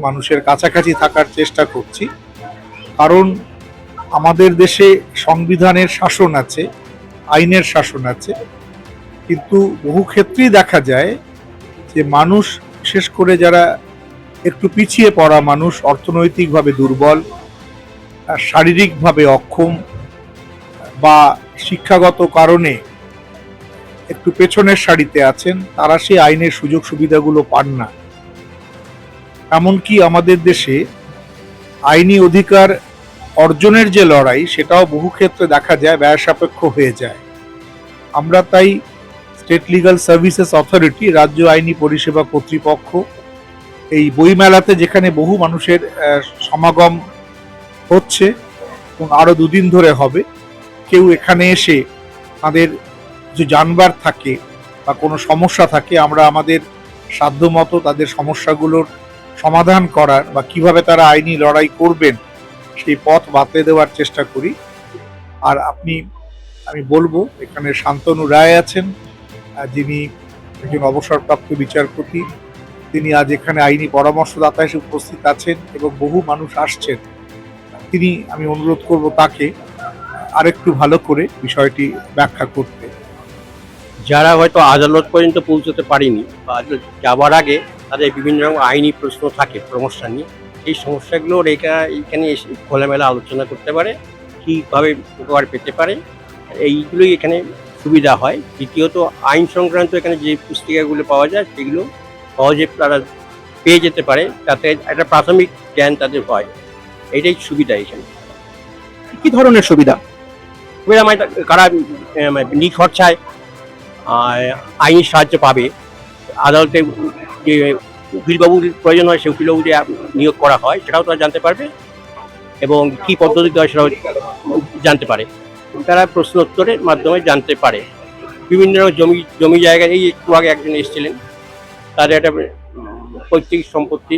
মানুষের কাছাকাছি থাকার চেষ্টা করছি, কারণ আমাদের দেশে সংবিধানের শাসন আছে, আইনের শাসন আছে, কিন্তু বহু ক্ষেত্রেই দেখা যায় যে মানুষ, বিশেষ করে যারা একটু পিছিয়ে পড়া মানুষ, অর্থনৈতিকভাবে দুর্বল, শারীরিকভাবে অক্ষম বা শিক্ষাগত কারণে একটু পেছনের সারিতে আছেন, তারা সেই আইনের সুযোগ সুবিধাগুলো পান না। এমনকি আমাদের দেশে আইনি অধিকার অর্জনের যে লড়াই, সেটাও বহু ক্ষেত্রে দেখা যায় ব্যয় সাপেক্ষ হয়ে যায়। আমরা তাই স্টেট লিগাল সার্ভিসেস অথরিটি, রাজ্য আইনি পরিষেবা কর্তৃপক্ষ, এই বইমেলাতে যেখানে বহু মানুষের সমাগম হচ্ছে এবং আরো দুদিন ধরে হবে, কেউ এখানে এসে তাদের যে জানবার থাকে বা কোনো সমস্যা থাকে, আমরা আমাদের সাধ্যমতো তাদের সমস্যাগুলোর সমাধান করার বা কিভাবে তারা আইনি লড়াই করবেন সেই পথ বাতলে দেওয়ার চেষ্টা করি। আর আমি বলবো, এখানে শান্তনু রায় আছেন, যিনি একজন অবসরপ্রাপ্ত বিচারপতি। তিনি আজ এখানে আইনি পরামর্শদাতা হিসেবে উপস্থিত আছেন এবং বহু মানুষ আসছেন। আমি অনুরোধ করব তাকে আরেকটু ভালো করে বিষয়টি ব্যাখ্যা করতে। যারা হয়তো আদালত পর্যন্ত পৌঁছতে পারেনি বা যাবার আগে তাদের বিভিন্ন রকম আইনি প্রশ্ন থাকে সমস্যা নিয়ে, সেই সমস্যাগুলো এইখানে এসে খোলামেলা আলোচনা করতে পারে, কীভাবে উপকার পেতে পারে, এইগুলোই এখানে সুবিধা হয়। দ্বিতীয়ত আইন সংক্রান্ত এখানে যে পুস্তিকাগুলো পাওয়া যায় সেগুলো সহজে তারা পেয়ে যেতে পারে, তাতে একটা প্রাথমিক জ্ঞান তাদের হয়। এইটাই সুবিধা এখানে। কি ধরনের সুবিধা? সুবিধা মানে কারা নিখরচায় আইনি সাহায্য পাবে, আদালতে যে উকিলবাবুর প্রয়োজন হয় সেই উকিলবাবু যে নিয়োগ করা হয় সেটাও তারা জানতে পারবে, এবং কী পদ্ধতিতে হয় সেটাও জানতে পারে। তারা প্রশ্ন উত্তরের মাধ্যমে জানতে পারে বিভিন্ন জমি জায়গায়। এই একটু আগে একজন এসেছিলেন, তার একটা পৈতৃক সম্পত্তি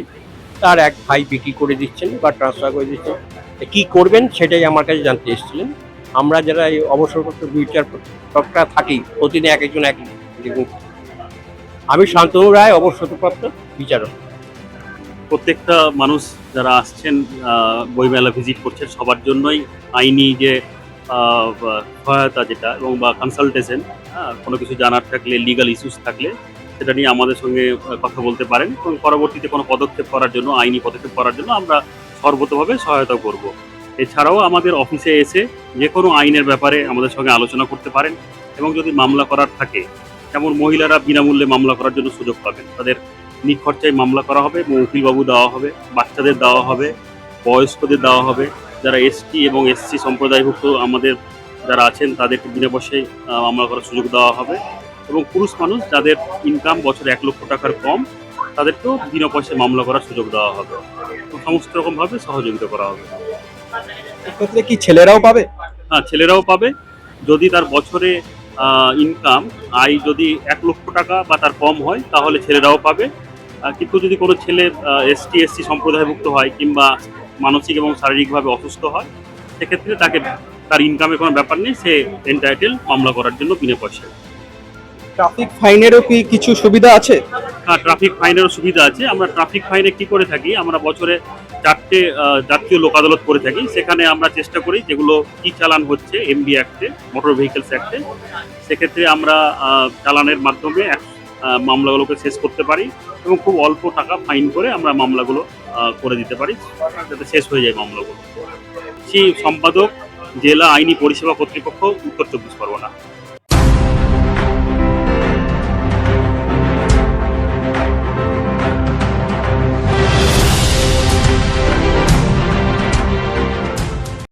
তার এক ভাই বিক্রি করে দিচ্ছেন বা ট্রান্সফার করে দিচ্ছেন, কী করবেন সেটাই আমার কাছে জানতে এসেছিলেন। আমরা যারা এই অবসরপ্রাপ্ত বিচারপতিরা থাকি, প্রতিদিন এক একজন এক। আমি শান্তনু রায়, অবসরপ্রাপ্ত বিচারক। প্রত্যেকটা মানুষ যারা আসছেন বইমেলা ভিজিট করছেন, সবার জন্যই আইনি যে সহায়তা যেটা এবং বা কনসালটেশন, কোনো কিছু জানার থাকলে, লিগাল ইস্যুস থাকলে সেটা নিয়ে আমাদের সঙ্গে কথা বলতে পারেন, এবং পরবর্তীতে কোনো পদক্ষেপ করার জন্য, আইনি পদক্ষেপ করার জন্য আমরা সর্বতভাবে সহায়তা করব। এছাড়াও আমাদের অফিসে এসে যে কোনো আইনের ব্যাপারে আমাদের সঙ্গে আলোচনা করতে পারেন, এবং যদি মামলা করার থাকে, যেমন মহিলারা বিনামূল্যে মামলা করার জন্য সুযোগ পাবেন, তাদের নিখরচায় মামলা করা হবে, মৌখিকবাবু দেওয়া হবে, বাচ্চাদের দেওয়া হবে, বয়স্কদের দেওয়া হবে, যারা এসটি এবং এসসি সম্প্রদায়ভুক্ত আমাদের যারা আছেন তাদেরকে বিনা পয়সায় মামলা করার সুযোগ দেওয়া হবে, এবং পুরুষ মানুষ যাদের ইনকাম বছরে 1 লক্ষ টাকার কম, তাদেরকেও বিনা পয়সায় মামলা করার সুযোগ দেওয়া হবে। সমস্ত রকমভাবে সহযোগিতা করা হবে। এক্ষেত্রে কি ছেলেরাও পাবে? হ্যাঁ, ছেলেরাও পাবে। যদি তার বছরে ইনকাম আয় যদি 1 লক্ষ টাকা বা তার কম হয় তাহলে ছেলেরাও পাবে। কিন্তু যদি কোনো ছেলে এসটি এসসি সম্প্রদায়ভুক্ত হয় কিংবা মানসিক এবং শারীরিকভাবে অসুস্থ হয়, সেক্ষেত্রে তার ইনকামের কোনো ব্যাপার নেই, সে এন্টাইটেল মামলা করার জন্য বিনা পয়সায়। ট্রাফিক ফাইনেরও কি কিছু সুবিধা আছে? হ্যাঁ, ট্রাফিক ফাইনেরও সুবিধা আছে। আমরা ট্রাফিক ফাইনে কি করে থাকি, আমরা বছরে 4টে জাতীয় লোক আদালত করে থাকি। সেখানে আমরা চেষ্টা করি যেগুলো কি চালান হচ্ছে এমবি অ্যাক্টে, মোটর ভেহিকেলস অ্যাক্টে, সেক্ষেত্রে আমরা চালানের মাধ্যমে মামলাগুলোকে শেষ করতে পারি, এবং খুব অল্প টাকা ফাইন করে আমরা মামলাগুলো করে দিতে পারি, যাতে শেষ হয়ে যায় মামলাগুলো। সেই সম্পাদক, জেলা আইনি পরিষেবা কর্তৃপক্ষ, উত্তর 24 পরগনা।